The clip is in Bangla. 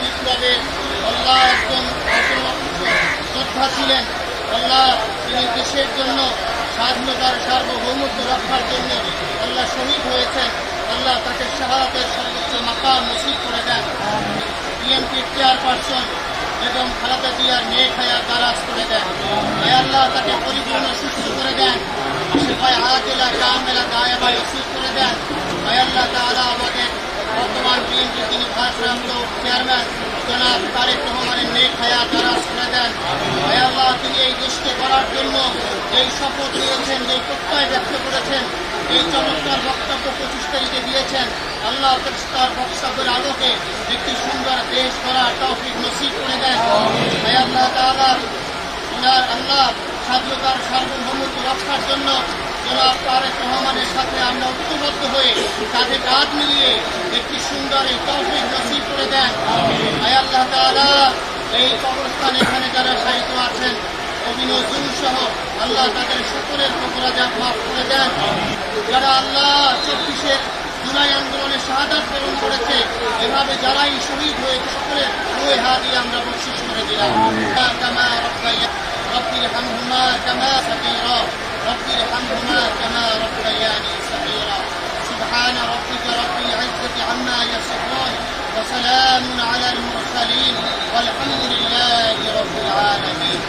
বিপ্লবের আল্লাহ একজন যোদ্ধা ছিলেন। আল্লাহ তিনি দেশের জন্য স্বাধীনতার সার্বভৌমত্ব রক্ষার জন্য আল্লাহ শহীদ হয়েছেন। আল্লাহ তাকে শাহাদাতের সর্বোচ্চ মাকাম নসিব করে দেন। বিএনপির চেয়ারপারসন এবং খালেদা জিয়ার নেক হায়াত দারাজ করে দেন। আল্লাহ তাকে পরিপূর্ণ সুস্থ করে দেন। শিফায়ে আজিলা কামিলা দায়েমা নসিব করে দেন। আল্লাহ তাআলা আমাদের বর্তমান বিএনপির যিনি ভারপ্রাপ্ত চেয়ারম্যান জনাব তারেক রহমানের নেক হায়াত দারাজ করে দেন। আল্লাহ তিনি এই দেশকে গড়ার জন্য যেই শপথ নিয়েছেন, যে প্রত্যয় ব্যক্ত করেছেন, এই চমৎকার বক্তব্য 25 তারিখে দিয়েছেন, আল্লাহ তার বক্তব্যের আলোকে একটি সুন্দর দেশ গড়ার তৌফিক নসিব করে দেন। আল্লাহ তাআলা আল্লাহ স্বাধীনতার সার্বভৌমত্ব রক্ষার জন্য জনাব তারেক রহমানের সাথে আমরা ঐক্যবদ্ধ হয়ে তাদের কাঁধ মিলিয়ে একটি সুন্দর এই তৌফিক নসিব করে দেন। আল্লাহ তাআলা এই কবরস্থান এখানে যারা শায়িত আছেন অভিনজরুল সহ আল্লাহ তাদের সকলের অপরাধ মাফ করে দেন। যারা আল্লাহ 24 জুলাই আন্দোলনে শাহাদাত বরণ করেছে, এভাবে যারাই শহীদ হয়ে সকলের রূহে হাদিয়া আমরা বকশিশ করে দিলাম। কামা রব্বির হামহুমা কামা সাগীরা রব্বির হামহুমা কামা রব্বায়ানি সাগীরা সুবহান রাব্বিকা রব্বিল ইজ্জাতি আম্মা ইয়াসিফুন ওয়া সালামুন আলাল মুরসালিন ওয়ালহামদুলিল্লাহি রাব্বিল আলামিন।